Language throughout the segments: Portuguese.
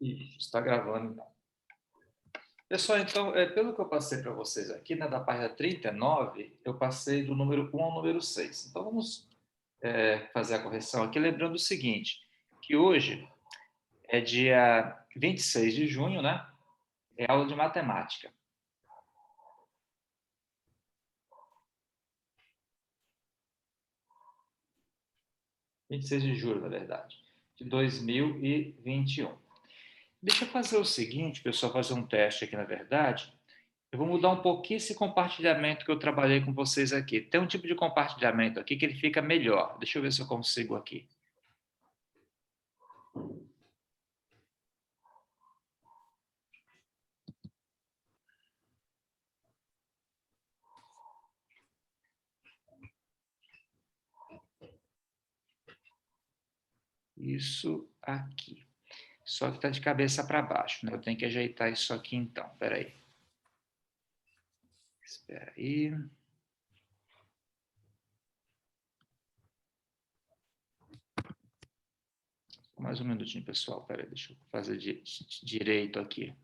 Isso, está gravando então. Pessoal, então, pelo que eu passei para vocês aqui, né, da página 39, eu passei do número 1 ao número 6. Então, vamos fazer a correção aqui, lembrando o seguinte, que hoje é dia 26 de junho, né? É aula de matemática. Vinte e seis de julho, na verdade, de 2021. Deixa eu fazer o seguinte, pessoal, fazer um teste aqui, na verdade. Eu vou mudar um pouquinho esse compartilhamento que eu trabalhei com vocês aqui. Tem um tipo de compartilhamento aqui que ele fica melhor. Deixa eu ver se eu consigo aqui. Isso aqui. Só que está de cabeça para baixo, né? Eu tenho que ajeitar isso aqui então. Espera aí. Espera aí. Mais um minutinho, pessoal. Espera aí, deixa eu fazer direito aqui.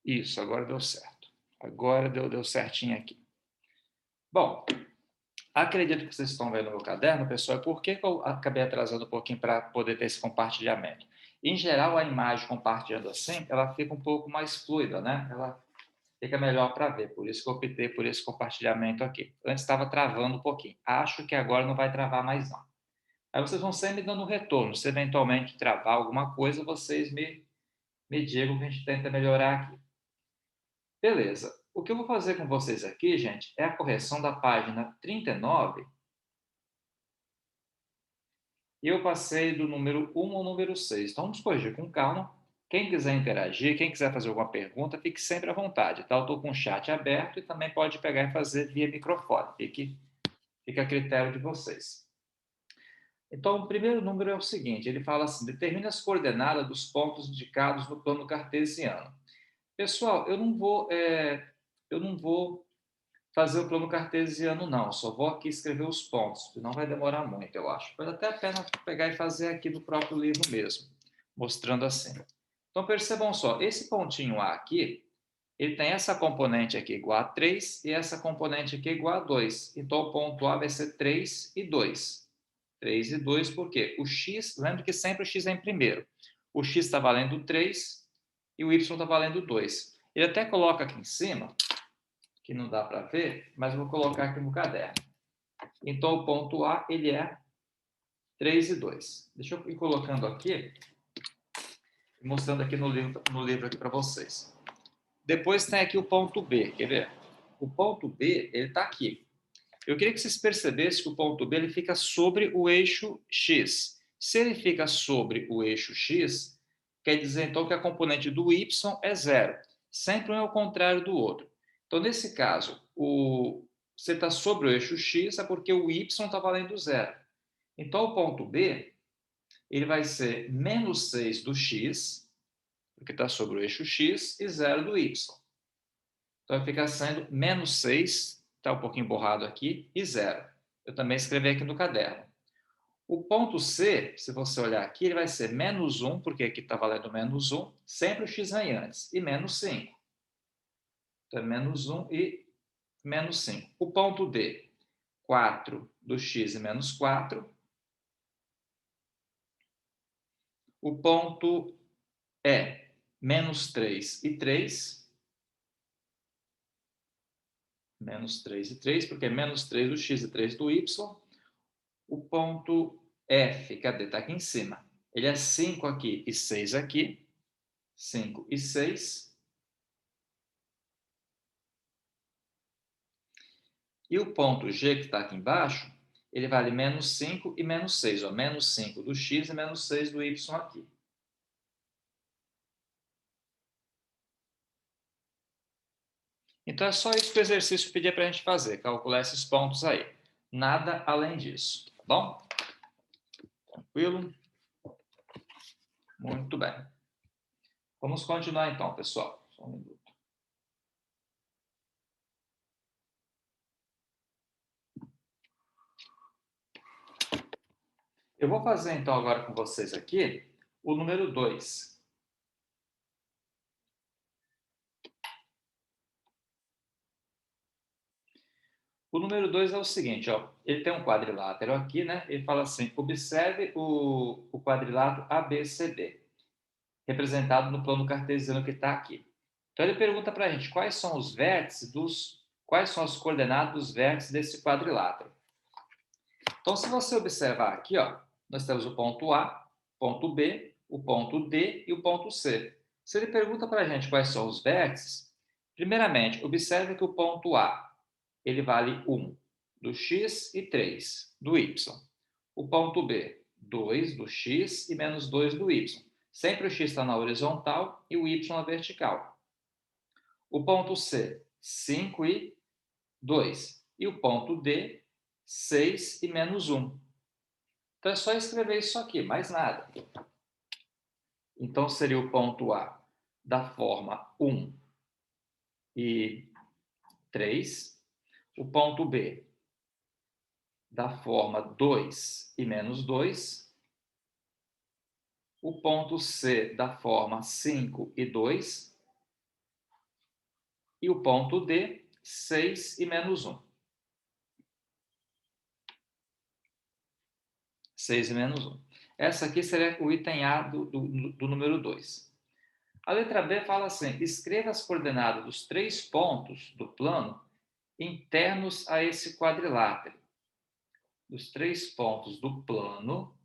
Isso, agora deu certo. Agora deu certinho aqui. Bom, acredito que vocês estão vendo no meu caderno, pessoal. Por que eu acabei atrasando um pouquinho para poder ter esse compartilhamento? Em geral, a imagem compartilhando assim, ela fica um pouco mais fluida, né? Ela fica melhor para ver. Por isso que eu optei por esse compartilhamento aqui. Antes estava travando um pouquinho. Acho que agora não vai travar mais não. Aí vocês vão sempre me dando um retorno. Se eventualmente travar alguma coisa, vocês me digam que a gente tenta melhorar aqui. Beleza. O que eu vou fazer com vocês aqui, gente, é a correção da página 39. E eu passei do número 1 ao número 6. Então, vamos corrigir com calma. Quem quiser interagir, quem quiser fazer alguma pergunta, fique sempre à vontade. Tá? Eu estou com o chat aberto e também pode pegar e fazer via microfone. Fica a critério de vocês. Então, o primeiro número é o seguinte, ele fala assim, determine as coordenadas dos pontos indicados no plano cartesiano. Pessoal, eu não vou fazer o plano cartesiano, não. Só vou aqui escrever os pontos, não vai demorar muito, eu acho. Vale até a pena pegar e fazer aqui no próprio livro mesmo, mostrando assim. Então, percebam só, esse pontinho A aqui, ele tem essa componente aqui igual a 3 e essa componente aqui igual a 2. Então, o ponto A vai ser 3 e 2. 3 e 2, por quê? O x, lembra que sempre o x é em primeiro. O x está valendo 3 e o y está valendo 2. Ele até coloca aqui em cima, que não dá para ver, mas eu vou colocar aqui no caderno. Então, o ponto A, ele é 3 e 2. Deixa eu ir colocando aqui, mostrando aqui no livro aqui para vocês. Depois tem aqui o ponto B, quer ver? O ponto B, ele está aqui. Eu queria que vocês percebessem que o ponto B ele fica sobre o eixo X. Se ele fica sobre o eixo X, quer dizer então que a componente do Y é zero. Sempre um é o contrário do outro. Então, nesse caso, você está sobre o eixo X é porque o Y está valendo zero. Então, o ponto B ele vai ser menos 6 do X, porque está sobre o eixo X, e zero do Y. Então, vai ficar sendo menos 6, está um pouquinho borrado aqui, e zero. Eu também escrevi aqui no caderno. O ponto C, se você olhar aqui, ele vai ser menos 1, porque aqui está valendo menos 1, sempre o x vem antes, e menos 5. Então, é menos 1 e menos 5. O ponto D, 4 do x e menos 4. O ponto E, menos 3 e 3. Menos 3 e 3, porque é menos 3 do x e 3 do y. O ponto F, cadê? Está aqui em cima. Ele é 5 aqui e 6 aqui. 5 e 6. E o ponto G, que está aqui embaixo, ele vale menos 5 e menos 6. Ó, menos 5 do x e menos 6 do y aqui. Então, é só isso que o exercício pedia para a gente fazer, calcular esses pontos aí. Nada além disso, tá bom? Tranquilo? Muito bem. Vamos continuar então, pessoal. Só um minuto. Eu vou fazer então agora com vocês aqui o número 2. O número 2 é o seguinte, ó, ele tem um quadrilátero aqui, né? Ele fala assim, observe o quadrilátero ABCD, representado no plano cartesiano que está aqui. Então ele pergunta para a gente quais são os vértices quais são as coordenadas dos vértices desse quadrilátero. Então, se você observar aqui, ó, nós temos o ponto A, ponto B, o ponto D e o ponto C. Se ele pergunta para a gente quais são os vértices, primeiramente, observe que o ponto A ele vale 1 do x e 3 do y. O ponto B, 2 do x e menos 2 do y. Sempre o x está na horizontal e o y na vertical. O ponto C, 5 e 2. E o ponto D, 6 e menos 1. Então é só escrever isso aqui, mais nada. Então seria o ponto A da forma 1 e 3. O ponto B da forma 2 e menos 2. O ponto C da forma 5 e 2. E o ponto D, 6 e menos 1. 6 e menos 1. Essa aqui seria o item A do número 2. A letra B fala assim, escreva as coordenadas dos 3 pontos do plano internos a esse quadrilátero. Dos 3 pontos do plano,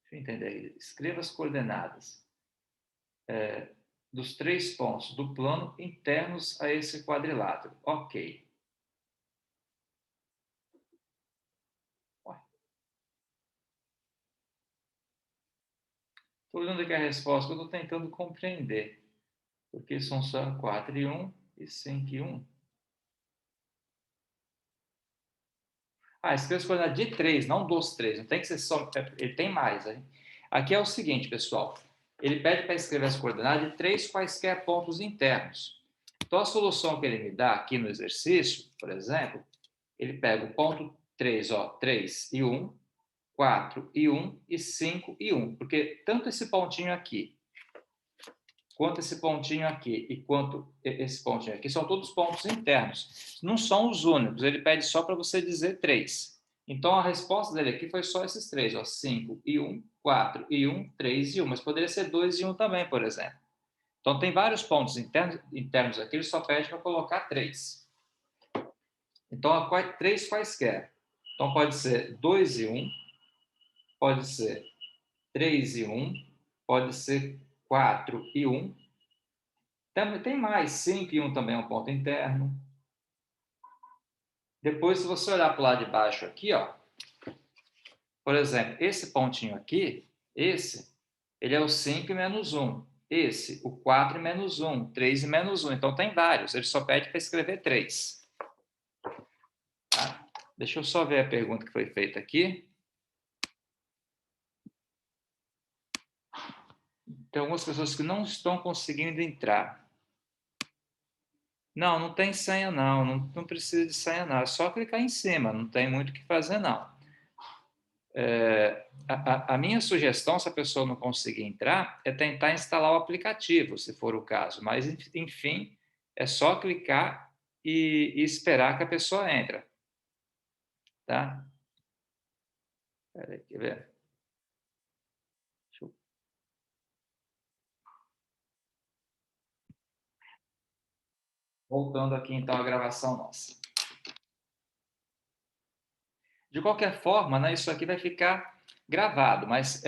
deixa eu entender, escreva as coordenadas dos 3 pontos do plano internos a esse quadrilátero. Ok. Estou olhando aqui a resposta, eu estou tentando compreender. Porque são só 4 e 1 e 5 e 1. Escreva as coordenadas de 3, não dos 3. Não tem que ser só. Ele tem mais. Hein? Aqui é o seguinte, pessoal. Ele pede para escrever as coordenadas de 3 quaisquer pontos internos. Então, a solução que ele me dá aqui no exercício, por exemplo, ele pega o ponto 3, ó, 3 e 1, 4 e 1 e 5 e 1. Porque tanto esse pontinho aqui quanto esse pontinho aqui e quanto esse pontinho aqui, são todos pontos internos. Não são os únicos, ele pede só para você dizer 3. Então, a resposta dele aqui foi só esses 3, ó, 5 e 1, 4 e 1, 3 e 1, mas poderia ser 2 e 1 também, por exemplo. Então, tem vários pontos internos aqui, ele só pede para colocar 3. Então, 3 quaisquer. Então, pode ser 2 e 1, pode ser 3 e 1, pode ser 4 e 1, tem mais, 5 e 1 também é um ponto interno. Depois, se você olhar para o lado de baixo aqui, ó, por exemplo, esse pontinho aqui, ele é o 5 e menos 1. Esse, o 4 e menos 1, 3 e menos 1. Então, tem vários. Ele só pede para escrever 3. Tá? Deixa eu só ver a pergunta que foi feita aqui. Tem algumas pessoas que não estão conseguindo entrar. Não, não tem senha, não. Não precisa de senha, não. É só clicar em cima. Não tem muito o que fazer, não. A minha sugestão, se a pessoa não conseguir entrar, é tentar instalar o aplicativo, se for o caso. Mas, enfim, é só clicar e esperar que a pessoa entre. Tá? Peraí, quer ver? Voltando aqui, então, à gravação nossa. De qualquer forma, né, isso aqui vai ficar gravado, mas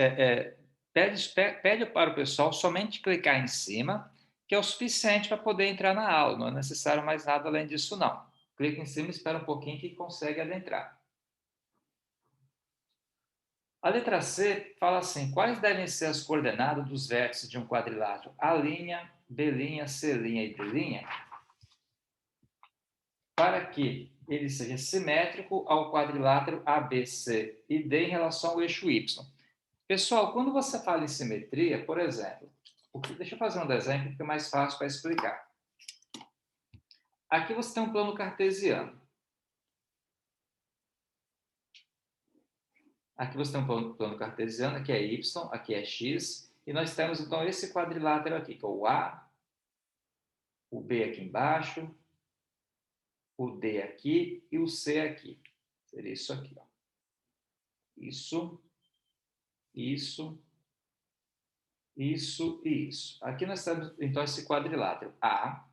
pede para o pessoal somente clicar em cima, que é o suficiente para poder entrar na aula. Não é necessário mais nada além disso, não. Clica em cima e espera um pouquinho que consegue adentrar. A letra C fala assim, quais devem ser as coordenadas dos vértices de um quadrilátero? A', B', C' e D'? para que ele seja simétrico ao quadrilátero ABC e D em relação ao eixo Y. Pessoal, quando você fala em simetria, por exemplo, deixa eu fazer um desenho que fica mais fácil para explicar. Aqui você tem um plano cartesiano. Aqui você tem um plano cartesiano, aqui é Y, aqui é X, e nós temos então esse quadrilátero aqui, que é o A, o B aqui embaixo, o D aqui e o C aqui. Seria isso aqui, ó. Isso, isso, isso e isso. Aqui nós temos então esse quadrilátero A,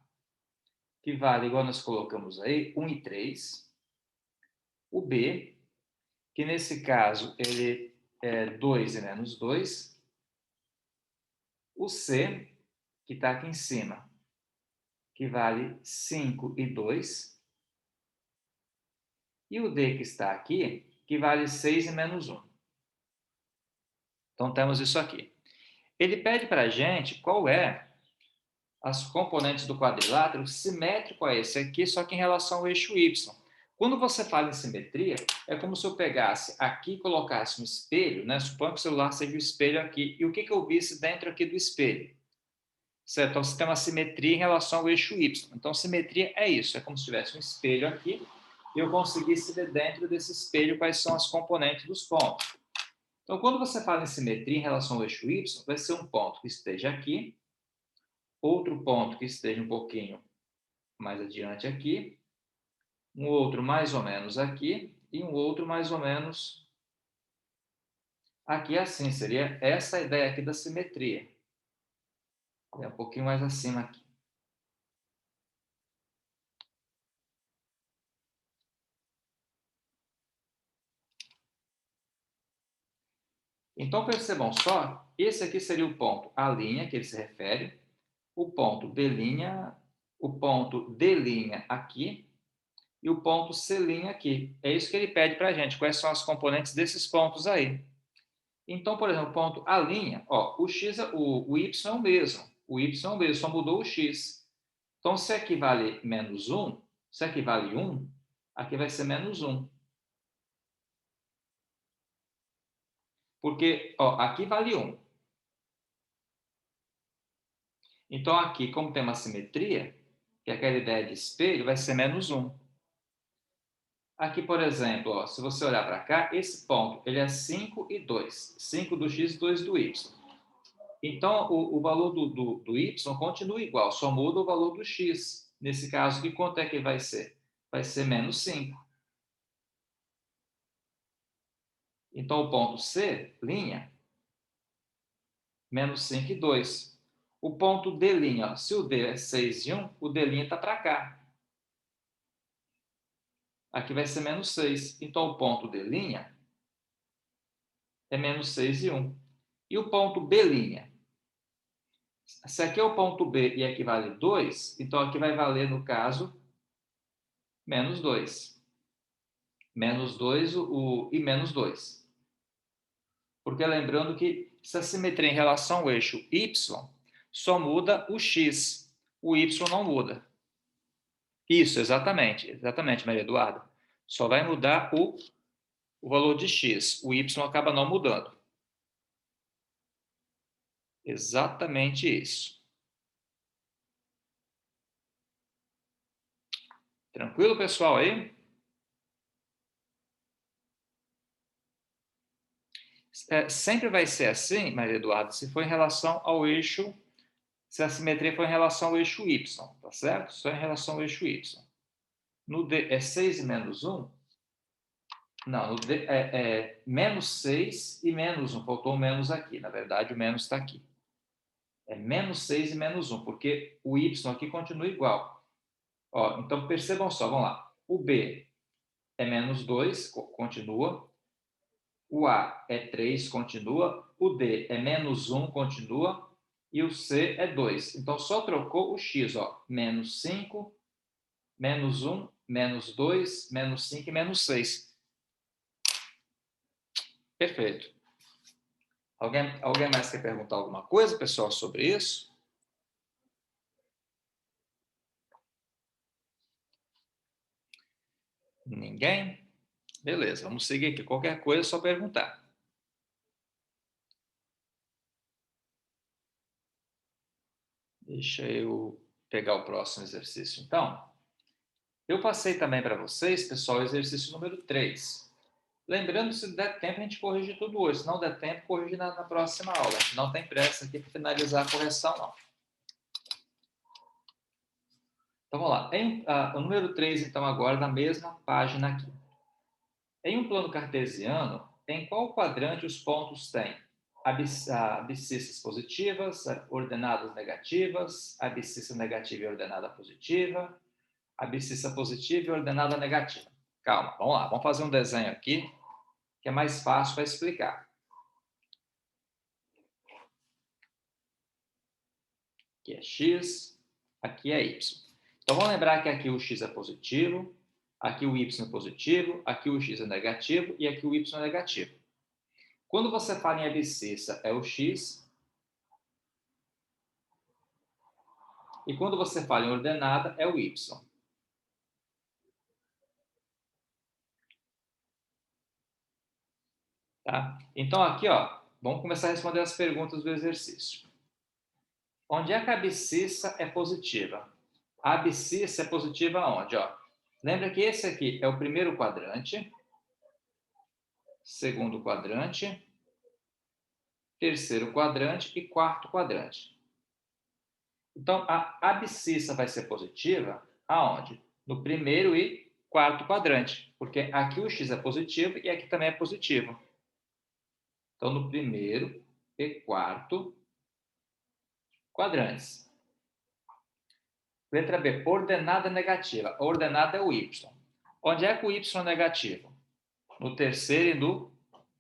que vale, igual nós colocamos aí, 1 e 3. O B, que nesse caso ele é 2 e menos 2. O C, que está aqui em cima, que vale 5 e 2. E o D, que está aqui, que vale 6 e menos 1. Então, temos isso aqui. Ele pede para a gente qual é as componentes do quadrilátero simétrico a esse aqui, só que em relação ao eixo Y. Quando você fala em simetria, é como se eu pegasse aqui e colocasse um espelho, né? Suponha que o celular seja o espelho aqui, e o que eu visse dentro aqui do espelho? Certo? Então, você tem uma simetria em relação ao eixo Y. Então, simetria é isso, é como se tivesse um espelho aqui, e eu conseguisse ver dentro desse espelho quais são as componentes dos pontos. Então, quando você fala em simetria em relação ao eixo Y, vai ser um ponto que esteja aqui, outro ponto que esteja um pouquinho mais adiante aqui, um outro mais ou menos aqui, e um outro mais ou menos aqui assim. Seria essa a ideia aqui da simetria. É um pouquinho mais acima aqui. Então, percebam só, esse aqui seria o ponto A', que ele se refere, o ponto B', o ponto D' aqui e o ponto C' aqui. É isso que ele pede para a gente, quais são as componentes desses pontos aí. Então, por exemplo, o ponto A', ó, o X, o Y é o mesmo. O Y é o mesmo, só mudou o X. Então, se aqui vale menos 1, se aqui vale 1, aqui vai ser menos 1. Porque, ó, aqui vale 1. Então, aqui, como tem uma simetria, que é aquela ideia de espelho, vai ser menos 1. Aqui, por exemplo, ó, se você olhar para cá, esse ponto ele é 5 e 2. 5 do x e 2 do y. Então, o valor do y continua igual, só muda o valor do x. Nesse caso aqui, quanto é que vai ser? Vai ser menos 5. Então, o ponto C', menos 5 e 2. O ponto D', ó, se o D é 6 e 1, o D' está para cá. Aqui vai ser menos 6. Então, o ponto D' é menos 6 e 1. E o ponto B'? Se aqui é o ponto B e aqui vale 2, então aqui vai valer, no caso, menos 2. Menos 2 e menos 2. Porque lembrando que essa simetria em relação ao eixo Y só muda o x. O Y não muda. Isso, exatamente, Maria Eduarda. Só vai mudar o valor de x. O Y acaba não mudando. Exatamente isso. Tranquilo, pessoal, aí? Sempre vai ser assim, Maria Eduarda, se for em relação ao eixo, se a simetria for em relação ao eixo Y, tá certo? Só em relação ao eixo Y. No D é 6 e menos 1? Não, no D é menos 6 e menos 1. Faltou um menos aqui. Na verdade, o menos está aqui. É menos 6 e menos 1, porque o Y aqui continua igual. Ó, então, percebam só, vamos lá. O B é menos 2, continua. O A é 3, continua. O D é menos 1, continua. E o C é 2. Então, só trocou o X, ó. Menos 5, menos 1, menos 2, menos 5 e menos 6. Perfeito. Alguém mais quer perguntar alguma coisa, pessoal, sobre isso? Ninguém? Beleza, vamos seguir aqui. Qualquer coisa é só perguntar. Deixa eu pegar o próximo exercício, então. Eu passei também para vocês, pessoal, o exercício número 3. Lembrando, se der tempo, a gente corrige tudo hoje. Se não der tempo, corrige na próxima aula. A gente não tem pressa aqui para finalizar a correção, não. Então, vamos lá. O número 3, então, agora, na mesma página aqui. Em um plano cartesiano, em qual quadrante os pontos têm abscissas positivas, ordenadas negativas, abscissa negativa e ordenada positiva, abscissa positiva e ordenada negativa? Calma, vamos lá. Vamos fazer um desenho aqui, que é mais fácil para explicar. Aqui é x, aqui é y. Então, vamos lembrar que aqui o x é positivo, aqui o y é positivo, aqui o x é negativo e aqui o y é negativo. Quando você fala em abscissa, é o x. E quando você fala em ordenada, é o y. Tá? Então, aqui, ó, vamos começar a responder as perguntas do exercício. Onde é que a abscissa é positiva? A abscissa é positiva onde? Ó? Lembra que esse aqui é o primeiro quadrante, segundo quadrante, terceiro quadrante e quarto quadrante. Então, a abscissa vai ser positiva aonde? No primeiro e quarto quadrante, porque aqui o x é positivo e aqui também é positivo. Então, no primeiro e quarto quadrantes. Letra B, ordenada negativa. A ordenada é o y. Onde é que o y é negativo? No terceiro e no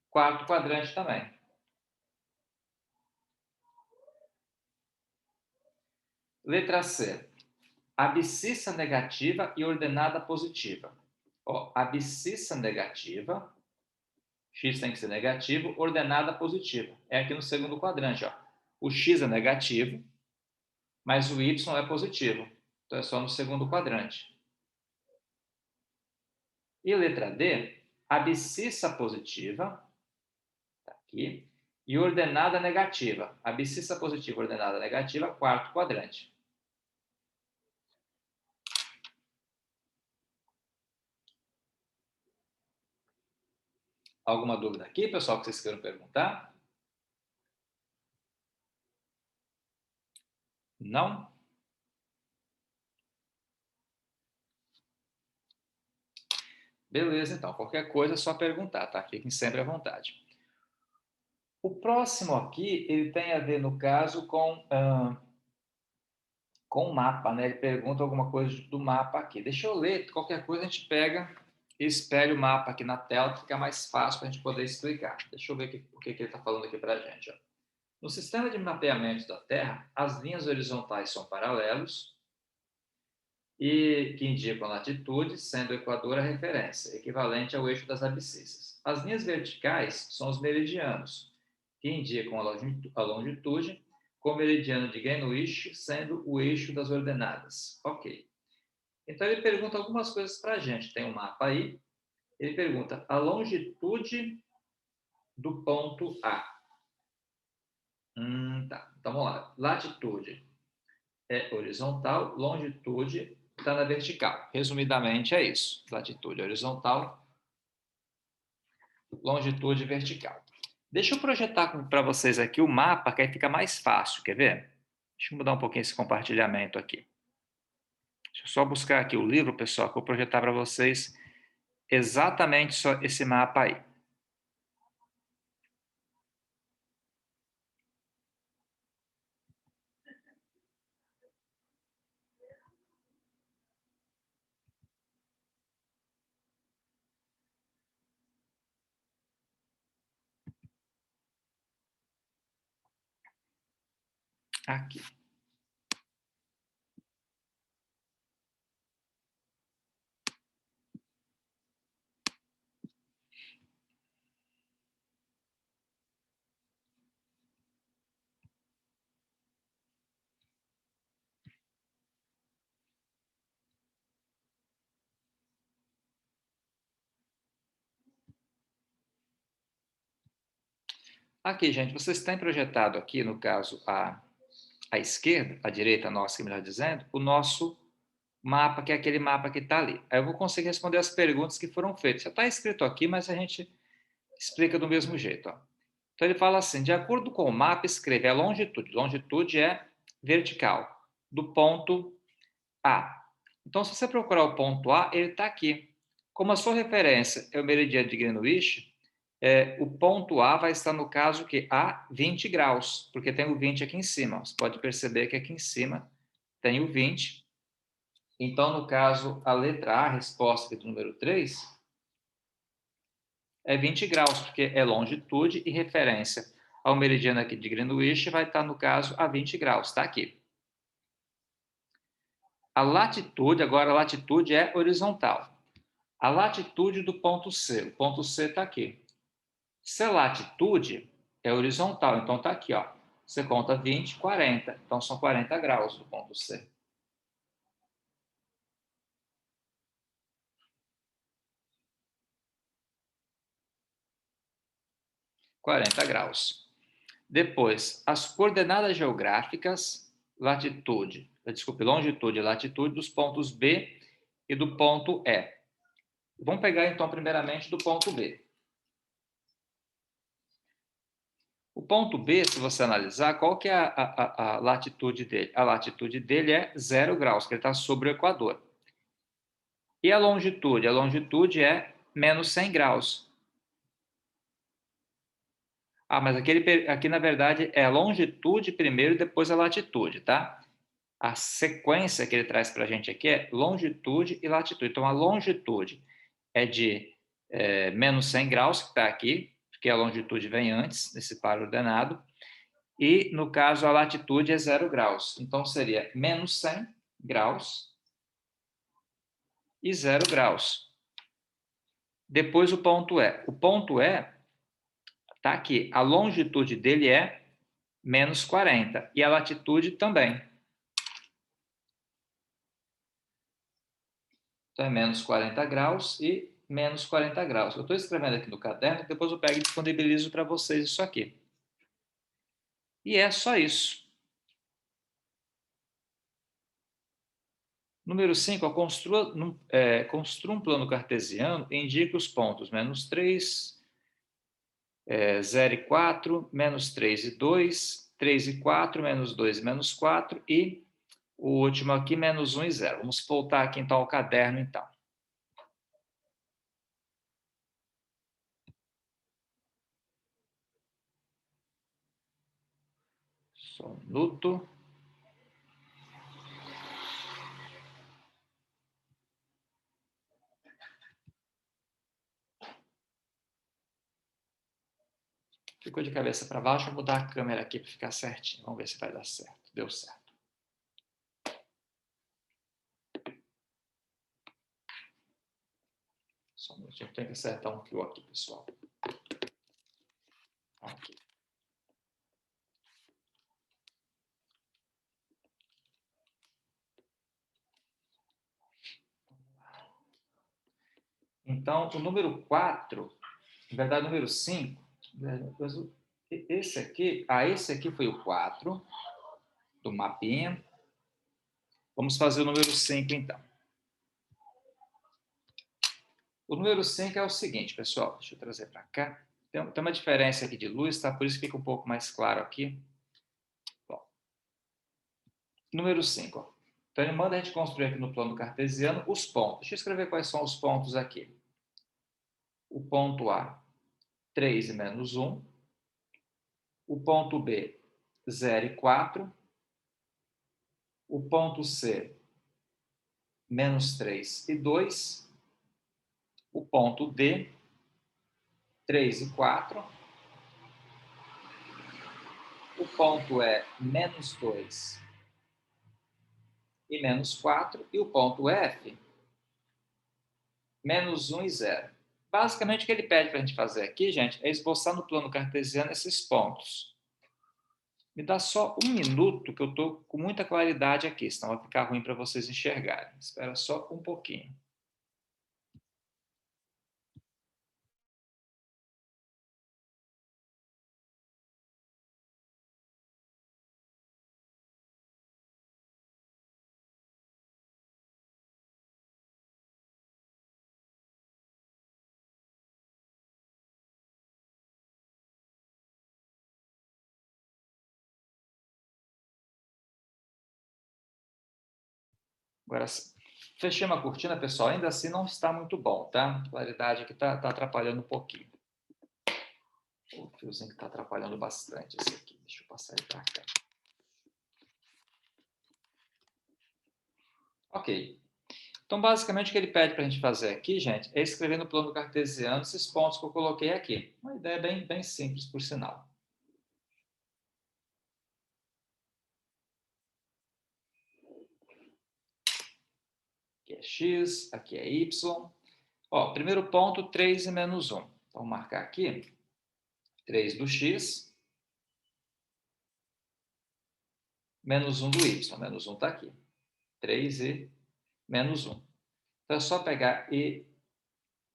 quarto quadrante também. Letra C, abscissa negativa e ordenada positiva. Ó, abscissa negativa, x tem que ser negativo, ordenada positiva. É aqui no segundo quadrante. Ó. O x é negativo, mas o y é positivo. Então é só no segundo quadrante. E letra D, abscissa positiva, tá aqui, e ordenada negativa. Abscissa positiva, ordenada negativa, quarto quadrante. Alguma dúvida aqui, pessoal, que vocês queiram perguntar? Não? Beleza, então. Qualquer coisa é só perguntar, tá? Fiquem sempre à vontade. O próximo aqui, ele tem a ver, no caso, com o mapa, né? Ele pergunta alguma coisa do mapa aqui. Deixa eu ler, qualquer coisa a gente pega e espelha o mapa aqui na tela, que fica mais fácil para a gente poder explicar. Deixa eu ver o que ele está falando aqui para a gente. Ó. No sistema de mapeamento da Terra, as linhas horizontais são paralelos e que indicam a latitude, sendo o Equador a referência, equivalente ao eixo das abscissas. As linhas verticais são os meridianos, que indicam a longitude, com o meridiano de Greenwich sendo o eixo das ordenadas. Ok. Então, ele pergunta algumas coisas para a gente. Tem um mapa aí. Ele pergunta a longitude do ponto A. Tá. Então, vamos lá. Latitude é horizontal, longitude está na vertical. Resumidamente, é isso. Latitude horizontal, longitude vertical. Deixa eu projetar para vocês aqui o mapa, que aí fica mais fácil. Quer ver? Deixa eu mudar um pouquinho esse compartilhamento aqui. Deixa eu só buscar aqui o livro, pessoal, que eu vou projetar para vocês exatamente só esse mapa aí. Aqui. Aqui, gente, vocês têm projetado aqui, no caso, à esquerda, à direita nossa, melhor dizendo, o nosso mapa, que é aquele mapa que está ali. Aí eu vou conseguir responder as perguntas que foram feitas. Já está escrito aqui, mas a gente explica do mesmo jeito. Ó. Então ele fala assim, de acordo com o mapa, escreve a longitude. Longitude é vertical, do ponto A. Então, se você procurar o ponto A, ele está aqui. Como a sua referência é o meridiano de Greenwich, o ponto A vai estar, no caso, que a 20 graus, porque tem o 20 aqui em cima. Você pode perceber que aqui em cima tem o 20. Então, no caso, a letra A, a resposta do número 3, é 20 graus, porque é longitude e referência ao meridiano aqui de Greenwich vai estar, no caso, a 20 graus. Está aqui. A latitude, agora a latitude é horizontal. A latitude do ponto C. O ponto C está aqui. Se a latitude é horizontal, então está aqui, ó. Você conta 20, 40. Então são 40 graus do ponto C. 40 graus. Depois, as coordenadas geográficas, longitude e latitude dos pontos B e do ponto E. Vamos pegar, então, primeiramente do ponto B. O ponto B, se você analisar, qual que é a latitude dele? A latitude dele é 0 graus, que ele está sobre o Equador. E a longitude? A longitude é menos 100 graus. Mas aqui, na verdade, é a longitude primeiro e depois a latitude, tá? A sequência que ele traz para a gente aqui é longitude e latitude. Então, a longitude é de menos 100 graus, que está aqui, porque a longitude vem antes desse par ordenado, e, no caso, a latitude é 0 graus. Então, seria menos 100 graus e 0 graus. Depois, o ponto E. O ponto E está aqui. A longitude dele é menos 40 e a latitude também. Então, é menos 40 graus e menos 40 graus. Eu estou escrevendo aqui no caderno, depois eu pego e disponibilizo para vocês isso aqui. E é só isso. Número 5, construa um plano cartesiano e indique os pontos menos 3, 0 e 4, menos 3 e 2, 3 e 4, menos 2 e menos 4 e o último aqui, menos 1 e 0. Vamos voltar aqui então ao caderno, então. Só um minuto. Ficou de cabeça para baixo, vou mudar a câmera aqui para ficar certinho. Vamos ver se vai dar certo. Deu certo. Só um minutinho, tem que acertar um fio aqui, pessoal. Aqui. Então, o número 4, na verdade, o número 5, esse aqui foi o 4 do mapinha. Vamos fazer o número 5, então. O número 5 é o seguinte, pessoal. Deixa eu trazer para cá. Tem uma diferença aqui de luz, tá? Por isso fica um pouco mais claro aqui. Bom, número 5. Então, ele manda a gente construir aqui no plano cartesiano os pontos. Deixa eu escrever quais são os pontos aqui. O ponto A, 3 e menos 1. O ponto B, 0 e 4. O ponto C, menos 3 e 2. O ponto D, 3 e 4. O ponto E, menos 2 e menos 4. E o ponto F, menos 1 e 0. Basicamente, o que ele pede para a gente fazer aqui, gente, é esboçar no plano cartesiano esses pontos. Me dá só um minuto, que eu estou com muita claridade aqui, senão vai ficar ruim para vocês enxergarem. Espera só um pouquinho. Agora, fechei uma cortina, pessoal, ainda assim não está muito bom, tá? A claridade aqui está atrapalhando um pouquinho. O fiozinho que está atrapalhando bastante esse aqui. Deixa eu passar ele para cá. Ok. Então, basicamente, o que ele pede para a gente fazer aqui, gente, é escrever no plano cartesiano esses pontos que eu coloquei aqui. Uma ideia bem simples, por sinal. Aqui é x, aqui é y. Ó, primeiro ponto, 3 e menos 1. Então, vou marcar aqui 3 do x, menos 1 do y. Menos 1 está aqui. 3 e menos 1. Então, é só pegar e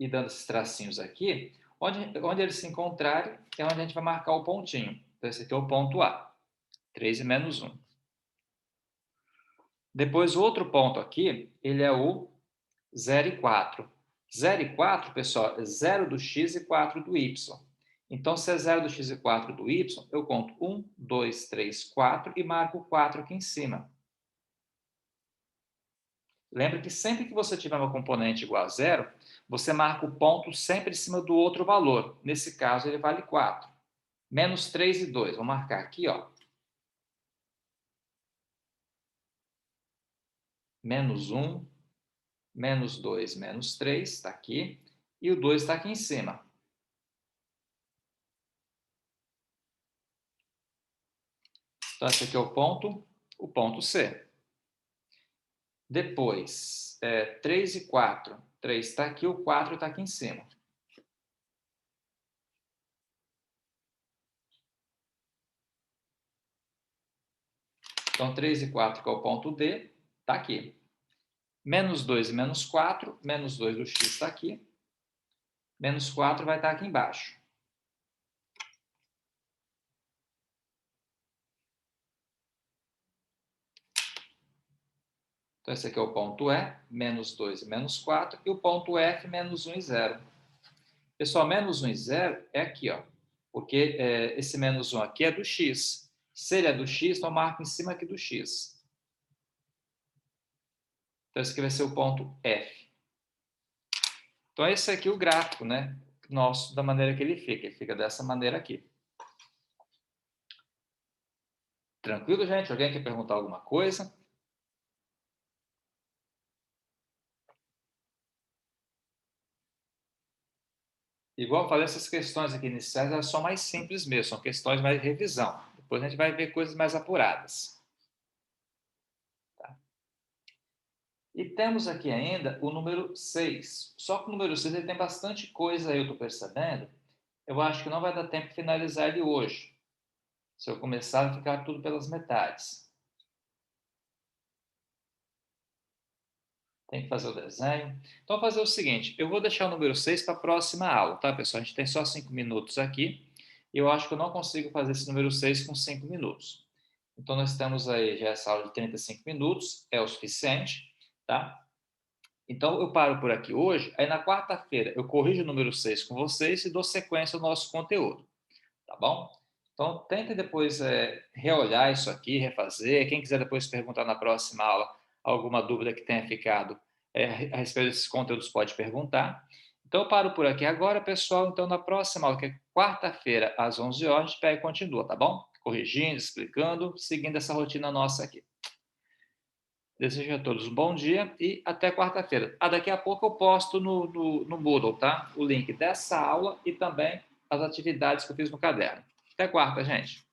dando esses tracinhos aqui. Onde eles se encontrarem, é onde a gente vai marcar o pontinho. Então, esse aqui é o ponto A. 3 e menos 1. Depois, o outro ponto aqui, ele é o 0 e 4. 0 e 4, pessoal, é 0 do x e 4 do y. Então, se é 0 do x e 4 do y, eu conto 1, 2, 3, 4 e marco 4 aqui em cima. Lembra que sempre que você tiver uma componente igual a zero, você marca o ponto sempre em cima do outro valor. Nesse caso, ele vale 4. Menos 3 e 2. Vou marcar aqui, ó. Menos 1, menos 2, menos 3, está aqui. E o 2 está aqui em cima. Então, esse aqui é o ponto C. Depois, 3 e 4. 3 está aqui, o 4 está aqui em cima. Então, 3 e 4, que é o ponto D, está aqui. Menos 2 e menos 4, menos 2 do x está aqui. Menos 4 vai estar aqui embaixo. Então, esse aqui é o ponto E, menos 2 e menos 4, e o ponto F, menos 1 e 0. Pessoal, menos 1 e 0 é aqui, ó, porque esse menos 1 aqui é do x. Se ele é do x, então eu marco em cima aqui do x. Então, esse aqui vai ser o ponto F. Então, esse aqui é o gráfico, né, nosso, da maneira que ele fica. Ele fica dessa maneira aqui. Tranquilo, gente? Alguém quer perguntar alguma coisa? Igual eu falei, essas questões aqui iniciais elas são mais simples mesmo, são questões mais de revisão. Depois a gente vai ver coisas mais apuradas. Tá? E temos aqui ainda o número 6. Só que o número 6 ele tem bastante coisa aí, eu estou percebendo. Eu acho que não vai dar tempo de finalizar ele hoje. Se eu começar a ficar tudo pelas metades. Tem que fazer o desenho. Então, vou fazer o seguinte, eu vou deixar o número 6 para a próxima aula, tá, pessoal? A gente tem só 5 minutos aqui. E eu acho que eu não consigo fazer esse número 6 com 5 minutos. Então, nós temos aí já essa aula de 35 minutos, é o suficiente, tá? Então, eu paro por aqui hoje. Aí, na quarta-feira, eu corrijo o número 6 com vocês e dou sequência ao nosso conteúdo, tá bom? Então, tente depois reolhar isso aqui, refazer. Quem quiser depois perguntar na próxima aula alguma dúvida que tenha ficado a respeito desses conteúdos, pode perguntar. Então, eu paro por aqui agora, pessoal. Então, na próxima aula, que é quarta-feira, às 11 horas, a gente pega e continua, tá bom? Corrigindo, explicando, seguindo essa rotina nossa aqui. Desejo a todos um bom dia e até quarta-feira. Daqui a pouco eu posto no Moodle, tá? O link dessa aula e também as atividades que eu fiz no caderno. Até quarta, gente.